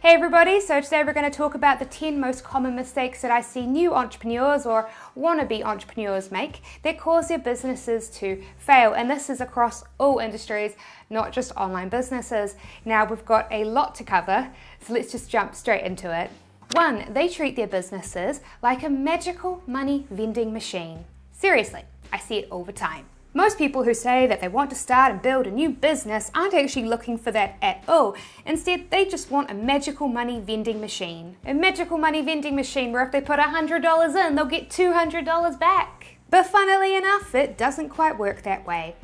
Hey everybody, so today we're going to talk about the 10 most common mistakes that I see new entrepreneurs or wannabe entrepreneurs make that cause their businesses to fail. And this is across all industries, not just online businesses. Now we've got a lot to cover, so let's just jump straight into it. 1, they treat their businesses like a magical money vending machine. Seriously, I see it all the time. Most people who say that they want to start and build a new business aren't actually looking for that at all. Instead, they just want a magical money vending machine. A magical money vending machine where if they put $100 in, they'll get $200 back. But funnily enough, it doesn't quite work that way.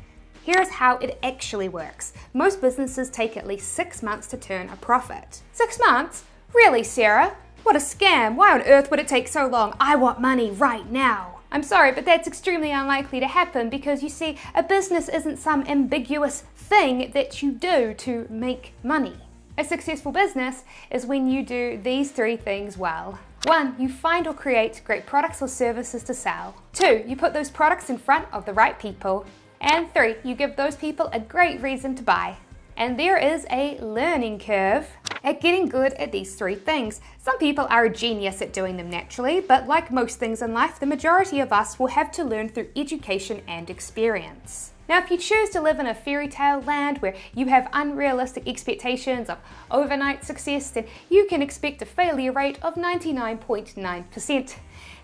Here's how it actually works. Most businesses take at least 6 months to turn a profit. 6 months? Really, Sarah? What a scam. Why on earth would it take so long? I want money right now. I'm sorry, but that's extremely unlikely to happen because you see, a business isn't some ambiguous thing that you do to make money. A successful business is when you do these 3 things well. 1, you find or create great products or services to sell. 2, you put those products in front of the right people. And 3, you give those people a great reason to buy. And there is a learning curve at getting good at these 3 things. Some people are a genius at doing them naturally, but like most things in life, the majority of us will have to learn through education and experience. Now, if you choose to live in a fairy tale land where you have unrealistic expectations of overnight success, then you can expect a failure rate of 99.9%.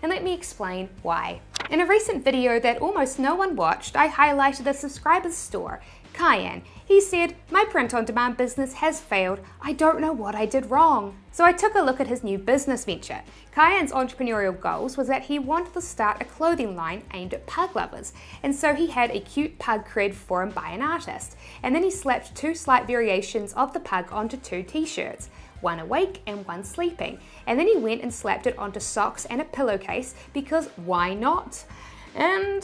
And let me explain why. In a recent video that almost no one watched, I highlighted a subscriber's store, Kyan. He said, "My print-on-demand business has failed. I don't know what I did wrong." So I took a look at his new business venture. Kyan's entrepreneurial goals was that he wanted to start a clothing line aimed at pug lovers. And so he had a cute pug cred formed by an artist. And then he slapped 2 slight variations of the pug onto 2 t-shirts. One awake and one sleeping. And then he went and slapped it onto socks and a pillowcase because why not? And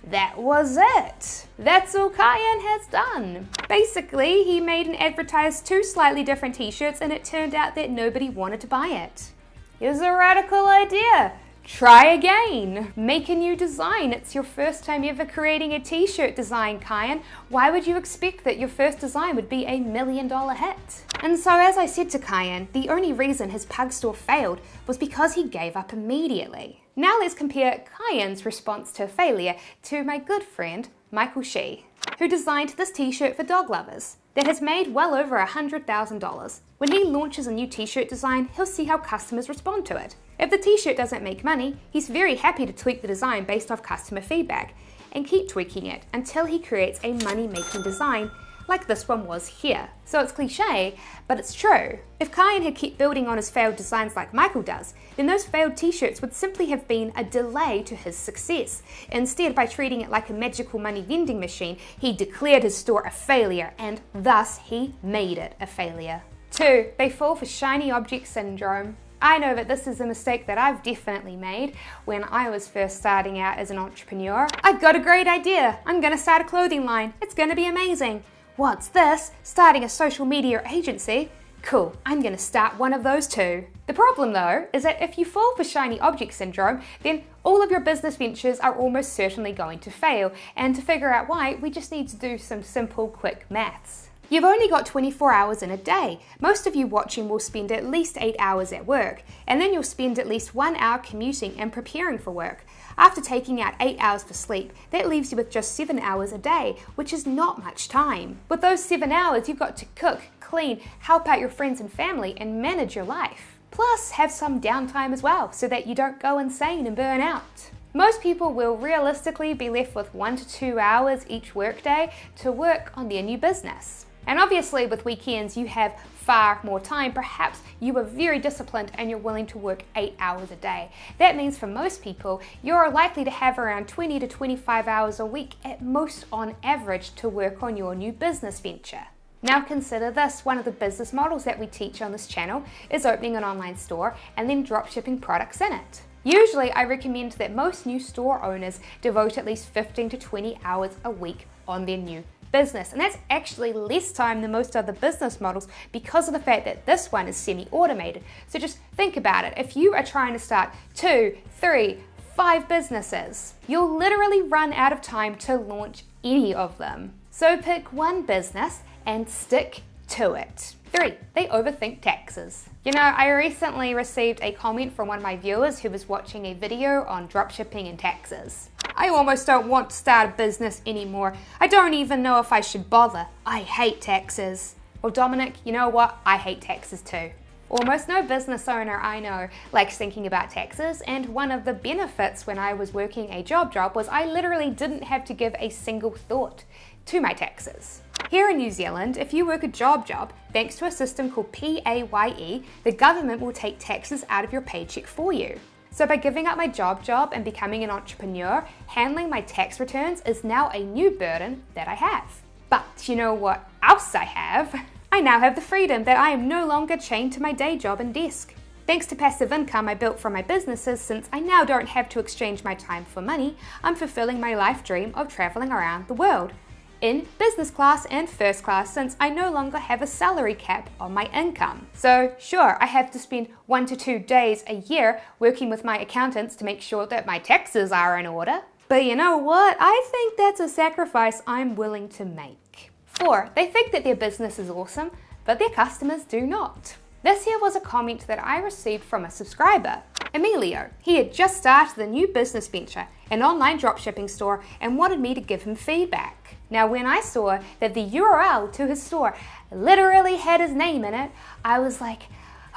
that was it. That's all Kyan has done. Basically, he made and advertised 2 slightly different t-shirts and it turned out that nobody wanted to buy it. Here's a radical idea. Try again. Make a new design. It's your first time ever creating a t-shirt design, Kyan. Why would you expect that your first design would be a $1 million hit? And so as I said to Kyan, the only reason his pug store failed was because he gave up immediately. Now let's compare Kyan's response to failure to my good friend, Michael Shee, who designed this t-shirt for dog lovers that has made well over $100,000. When he launches a new t-shirt design, he'll see how customers respond to it. If the t-shirt doesn't make money, he's very happy to tweak the design based off customer feedback and keep tweaking it until he creates a money-making design like this one was here. So it's cliche, but it's true. If Kyan had kept building on his failed designs like Michael does, then those failed t-shirts would simply have been a delay to his success. Instead, by treating it like a magical money vending machine, he declared his store a failure, and thus he made it a failure. 2, they fall for shiny object syndrome. I know that this is a mistake that I've definitely made when I was first starting out as an entrepreneur. I've got a great idea. I'm gonna start a clothing line. It's gonna be amazing. What's this? Starting a social media agency? Cool, I'm gonna start one of those too. The problem though is that if you fall for shiny object syndrome, then all of your business ventures are almost certainly going to fail. And to figure out why, we just need to do some simple, quick maths. You've only got 24 hours in a day. Most of you watching will spend at least 8 hours at work, and then you'll spend at least 1 hour commuting and preparing for work. After taking out 8 hours for sleep, that leaves you with just 7 hours a day, which is not much time. With those 7 hours, you've got to cook, clean, help out your friends and family, and manage your life. Plus, have some downtime as well, so that you don't go insane and burn out. Most people will realistically be left with 1 to 2 hours each workday to work on their new business. And obviously with weekends you have far more time. Perhaps you are very disciplined and you're willing to work 8 hours a day. That means for most people you're likely to have around 20 to 25 hours a week at most on average to work on your new business venture. Now consider this, one of the business models that we teach on this channel is opening an online store and then drop shipping products in it. Usually I recommend that most new store owners devote at least 15 to 20 hours a week on their new business, and that's actually less time than most other business models because of the fact that this one is semi-automated. So just think about it. If you are trying to start 2, 3, 5 businesses, you'll literally run out of time to launch any of them. So pick one business and stick to it. 3, they overthink taxes. You know, I recently received a comment from one of my viewers who was watching a video on dropshipping and taxes. I almost don't want to start a business anymore. I don't even know if I should bother. I hate taxes. Well, Dominic, you know what? I hate taxes too. Almost no business owner I know likes thinking about taxes, and one of the benefits when I was working a job was I literally didn't have to give a single thought to my taxes. Here in New Zealand, if you work a job, thanks to a system called PAYE, the government will take taxes out of your paycheck for you. So by giving up my job and becoming an entrepreneur, handling my tax returns is now a new burden that I have. But you know what else I have? I now have the freedom that I am no longer chained to my day job and desk. Thanks to passive income I built from my businesses, since I now don't have to exchange my time for money, I'm fulfilling my life dream of traveling around the world. In business class and first class, since I no longer have a salary cap on my income. So sure, I have to spend 1 to 2 days a year working with my accountants to make sure that my taxes are in order. But you know what? I think that's a sacrifice I'm willing to make. 4, they think that their business is awesome, but their customers do not. This here was a comment that I received from a subscriber. Emilio, he had just started a new business venture, an online dropshipping store, and wanted me to give him feedback. Now when I saw that the URL to his store literally had his name in it, I was like,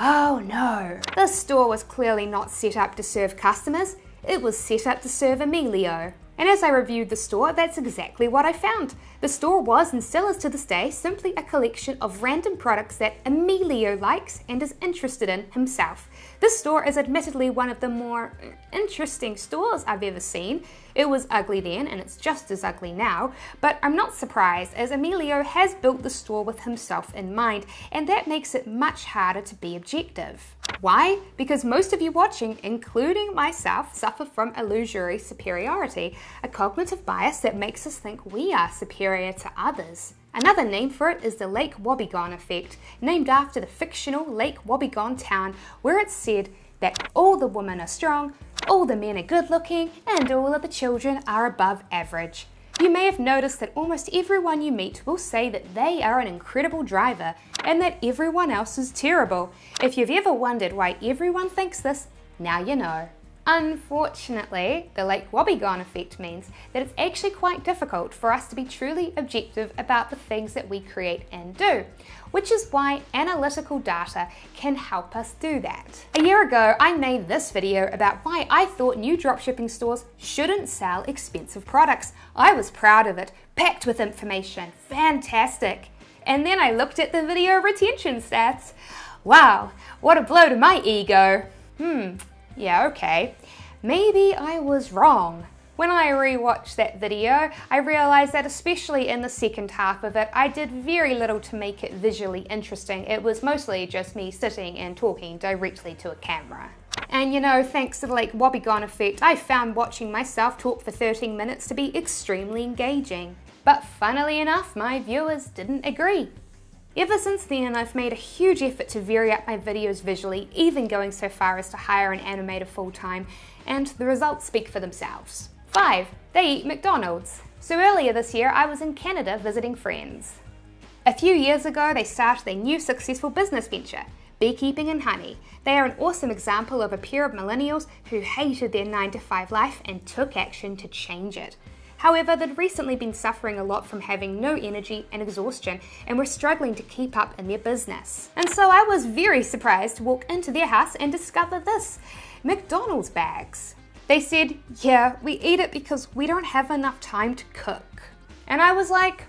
oh no. This store was clearly not set up to serve customers, it was set up to serve Emilio. And as I reviewed the store, that's exactly what I found. The store was, and still is to this day, simply a collection of random products that Emilio likes and is interested in himself. This store is admittedly one of the more interesting stores I've ever seen. It was ugly then, and it's just as ugly now, but I'm not surprised, as Emilio has built the store with himself in mind, and that makes it much harder to be objective. Why? Because most of you watching, including myself, suffer from illusory superiority, a cognitive bias that makes us think we are superior to others. Another name for it is the Lake Wobbegong effect, named after the fictional Lake Wobbegong town, where it's said that all the women are strong, all the men are good looking, and all of the children are above average. You may have noticed that almost everyone you meet will say that they are an incredible driver and that everyone else is terrible. If you've ever wondered why everyone thinks this, now you know. Unfortunately, the Lake Wobbegong effect means that it's actually quite difficult for us to be truly objective about the things that we create and do, which is why analytical data can help us do that. A year ago, I made this video about why I thought new dropshipping stores shouldn't sell expensive products. I was proud of it, packed with information, fantastic. And then I looked at the video retention stats. Wow, what a blow to my ego. Yeah, okay. Maybe I was wrong. When I rewatched that video, I realized that especially in the second half of it, I did very little to make it visually interesting. It was mostly just me sitting and talking directly to a camera. And you know, thanks to the Lake Wobbegong effect, I found watching myself talk for 13 minutes to be extremely engaging. But funnily enough, my viewers didn't agree. Ever since then, I've made a huge effort to vary up my videos visually, even going so far as to hire an animator full-time, and the results speak for themselves. 5, they eat McDonald's. So earlier this year, I was in Canada visiting friends. A few years ago, they started a new successful business venture, beekeeping and honey. They are an awesome example of a pair of millennials who hated their 9-to-5 life and took action to change it. However, they'd recently been suffering a lot from having no energy and exhaustion, and were struggling to keep up in their business. And so I was very surprised to walk into their house and discover this: McDonald's bags. They said, yeah, we eat it because we don't have enough time to cook. And I was like,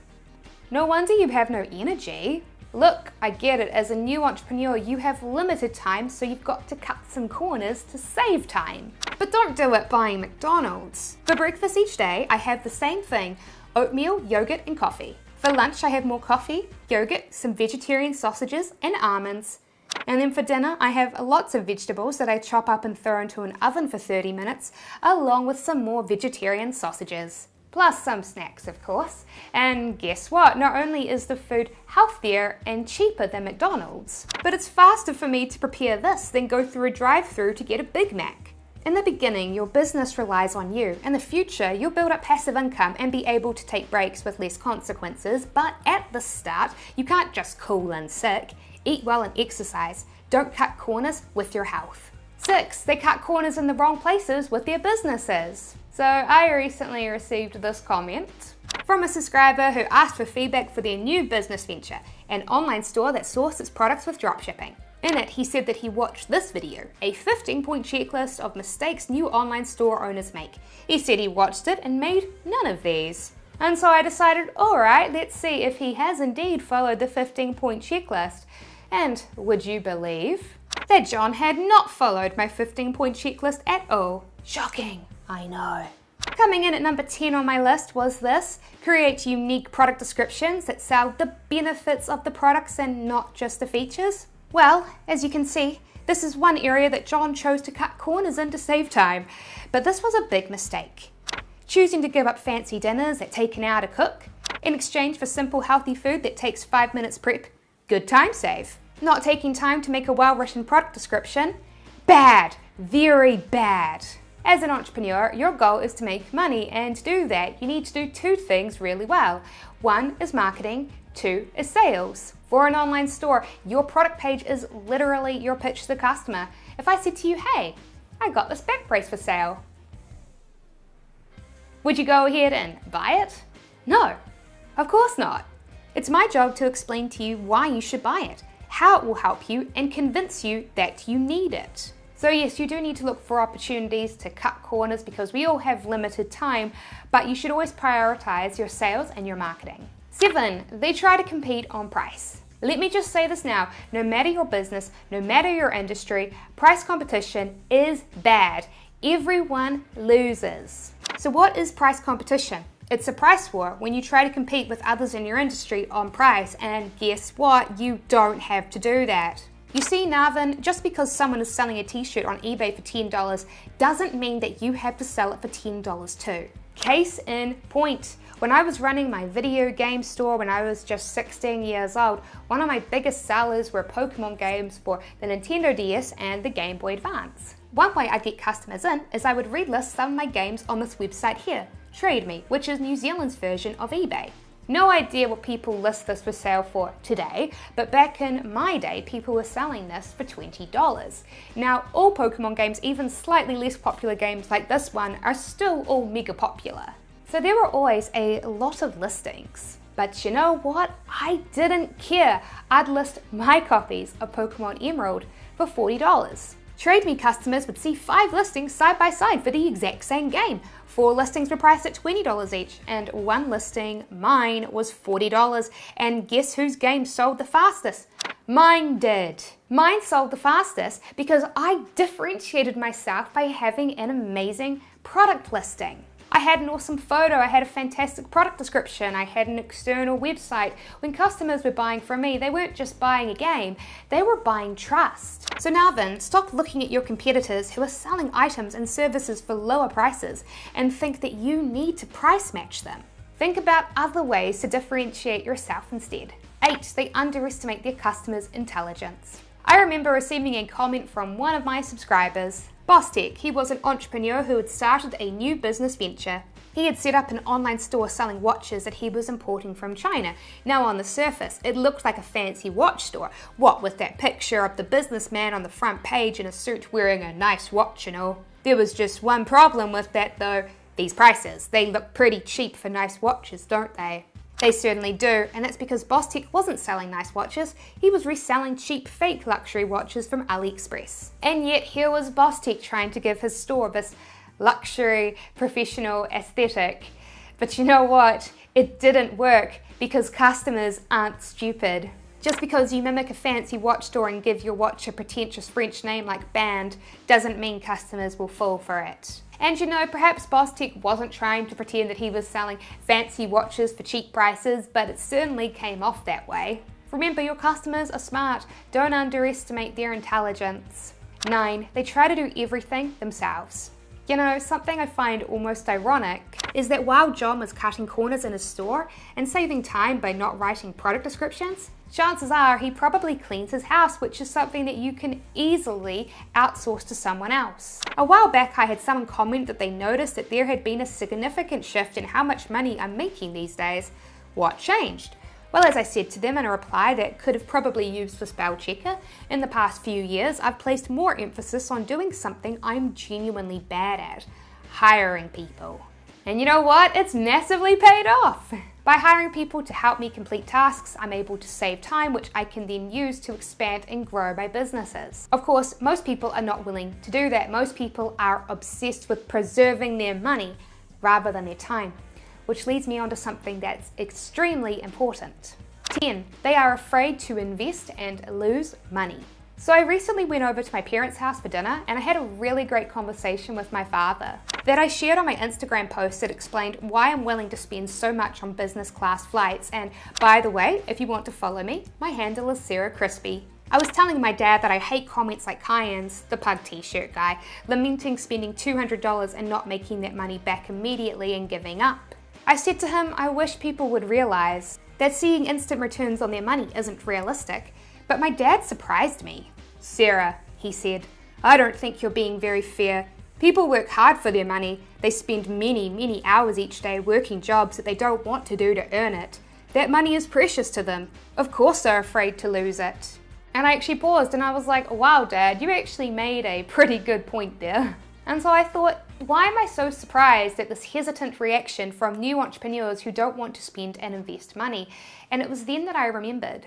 no wonder you have no energy. Look, I get it, as a new entrepreneur you have limited time, so you've got to cut some corners to save time. But don't do it buying McDonald's. For breakfast each day, I have the same thing: oatmeal, yogurt and coffee. For lunch I have more coffee, yogurt, some vegetarian sausages and almonds. And then for dinner I have lots of vegetables that I chop up and throw into an oven for 30 minutes, along with some more vegetarian sausages. Plus some snacks, of course. And guess what? Not only is the food healthier and cheaper than McDonald's, but it's faster for me to prepare this than go through a drive-thru to get a Big Mac. In the beginning, your business relies on you. In the future, you'll build up passive income and be able to take breaks with less consequences, but at the start, you can't just call in sick. Eat well and exercise. Don't cut corners with your health. 6. They cut corners in the wrong places with their businesses. So I recently received this comment from a subscriber who asked for feedback for their new business venture, an online store that sourced its products with dropshipping. In it, he said that he watched this video, a 15-point checklist of mistakes new online store owners make. He said he watched it and made none of these. And so I decided, alright, let's see if he has indeed followed the 15-point checklist. And would you believe that John had not followed my 15-point checklist at all? Shocking, I know. Coming in at number 10 on my list was this: create unique product descriptions that sell the benefits of the products and not just the features. Well, as you can see, this is one area that John chose to cut corners in to save time. But this was a big mistake. Choosing to give up fancy dinners that take an hour to cook in exchange for simple healthy food that takes 5 minutes prep, good time save. Not taking time to make a well-written product description, bad, very bad. As an entrepreneur, your goal is to make money, and to do that, you need to do 2 things really well. 1 is marketing, 2 is sales. For an online store, your product page is literally your pitch to the customer. If I said to you, hey, I got this back brace for sale, would you go ahead and buy it? No, of course not. It's my job to explain to you why you should buy it, how it will help you, and convince you that you need it. So yes, you do need to look for opportunities to cut corners because we all have limited time, but you should always prioritize your sales and your marketing. 7, they try to compete on price. Let me just say this now, no matter your business, no matter your industry, price competition is bad. Everyone loses. So what is price competition? It's a price war when you try to compete with others in your industry on price, and guess what? You don't have to do that. You see, Narvin, just because someone is selling a t-shirt on eBay for $10 doesn't mean that you have to sell it for $10 too. Case in point, when I was running my video game store when I was just 16 years old, one of my biggest sellers were Pokemon games for the Nintendo DS and the Game Boy Advance. One way I'd get customers in is I would relist some of my games on this website here, Trade Me, which is New Zealand's version of eBay. No idea what people list this for sale for today, but back in my day, people were selling this for $20. Now, all Pokemon games, even slightly less popular games like this one, are still all mega popular. So there were always a lot of listings. But you know what? I didn't care. I'd list my copies of Pokemon Emerald for $40. Trade Me customers would see 5 listings side by side for the exact same game. 4 listings were priced at $20 each, and 1 listing, mine, was $40. And guess whose game sold the fastest? Mine did. Mine sold the fastest because I differentiated myself by having an amazing product listing. I had an awesome photo, I had a fantastic product description, I had an external website. When customers were buying from me, they weren't just buying a game, they were buying trust. So now then, stop looking at your competitors who are selling items and services for lower prices and think that you need to price match them. Think about other ways to differentiate yourself instead. 8, they underestimate their customers' intelligence. I remember receiving a comment from one of my subscribers. Boss Tech, he was an entrepreneur who had started a new business venture. He had set up an online store selling watches that he was importing from China. Now on the surface, it looked like a fancy watch store. What with that picture of the businessman on the front page in a suit wearing a nice watch and all. There was just one problem with that though, these prices. They look pretty cheap for nice watches, don't they? They certainly do, and that's because Boss Tech wasn't selling nice watches, he was reselling cheap fake luxury watches from AliExpress. And yet here was Boss Tech trying to give his store this luxury, professional aesthetic. But you know what? It didn't work because customers aren't stupid. Just because you mimic a fancy watch store and give your watch a pretentious French name like Band doesn't mean customers will fall for it. And you know, perhaps Boss Tech wasn't trying to pretend that he was selling fancy watches for cheap prices, but it certainly came off that way. Remember, your customers are smart. Don't underestimate their intelligence. 9, they try to do everything themselves. You know, something I find almost ironic is that while John was cutting corners in his store and saving time by not writing product descriptions, chances are he probably cleans his house, which is something that you can easily outsource to someone else. A while back, I had someone comment that they noticed that there had been a significant shift in how much money I'm making these days. What changed? Well, as I said to them in a reply that could have probably used the spell checker, in the past few years I've placed more emphasis on doing something I'm genuinely bad at, hiring people. And you know what? It's massively paid off. By hiring people to help me complete tasks, I'm able to save time, which I can then use to expand and grow my businesses. Of course, most people are not willing to do that. Most people are obsessed with preserving their money rather than their time, which leads me on to something that's extremely important. 10. They are afraid to invest and lose money. So I recently went over to my parents' house for dinner and I had a really great conversation with my father that I shared on my Instagram post that explained why I'm willing to spend so much on business class flights. And by the way, if you want to follow me, my handle is Sarah Crispy. I was telling my dad that I hate comments like Cayenne's, the pug t-shirt guy, lamenting spending $200 and not making that money back immediately and giving up. I said to him, I wish people would realize that seeing instant returns on their money isn't realistic. But my dad surprised me. Sarah, he said, I don't think you're being very fair. People work hard for their money. They spend many hours each day working jobs that they don't want to do to earn it. That money is precious to them. Of course they're afraid to lose it. And I actually paused and I was like, wow, Dad, you actually made a pretty good point there. And so I thought, why am I so surprised at this hesitant reaction from new entrepreneurs who don't want to spend and invest money? And it was then that I remembered.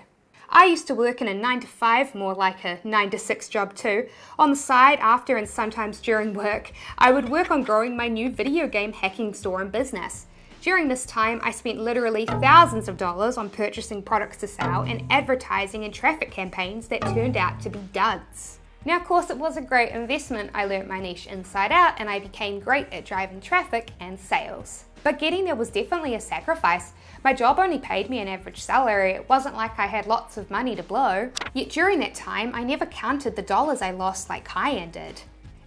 I used to work in a 9-to-5, more like a 9-to-6 job too. On the side, after and sometimes during work, I would work on growing my new video game hacking store and business. During this time, I spent literally thousands of dollars on purchasing products to sell and advertising and traffic campaigns that turned out to be duds. Now, of course, it was a great investment. I learnt my niche inside out and I became great at driving traffic and sales. But getting there was definitely a sacrifice. My job only paid me an average salary. It wasn't like I had lots of money to blow. Yet during that time, I never counted the dollars I lost like Cayenne did.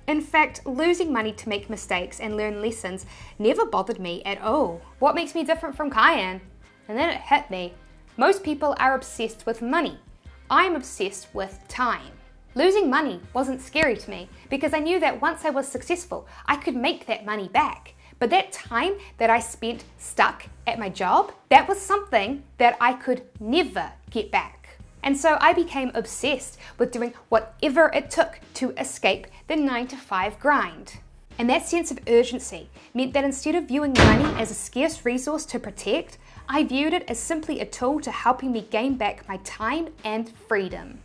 In fact, losing money to make mistakes and learn lessons never bothered me at all. What makes me different from Cayenne? And then it hit me. Most people are obsessed with money. I'm obsessed with time. Losing money wasn't scary to me because I knew that once I was successful, I could make that money back. But that time that I spent stuck at my job, that was something that I could never get back. And so I became obsessed with doing whatever it took to escape the 9-to-5 grind. And that sense of urgency meant that instead of viewing money as a scarce resource to protect, I viewed it as simply a tool to helping me gain back my time and freedom.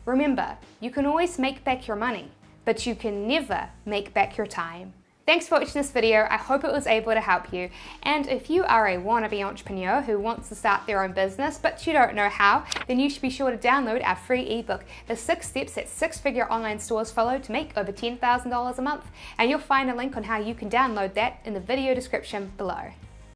Remember, you can always make back your money, but you can never make back your time. Thanks for watching this video. I hope it was able to help you. And if you are a wannabe entrepreneur who wants to start their own business, but you don't know how, then you should be sure to download our free ebook, The 6 Steps that 6-Figure Online Stores Follow to Make Over $10,000 a Month. And you'll find a link on how you can download that in the video description below.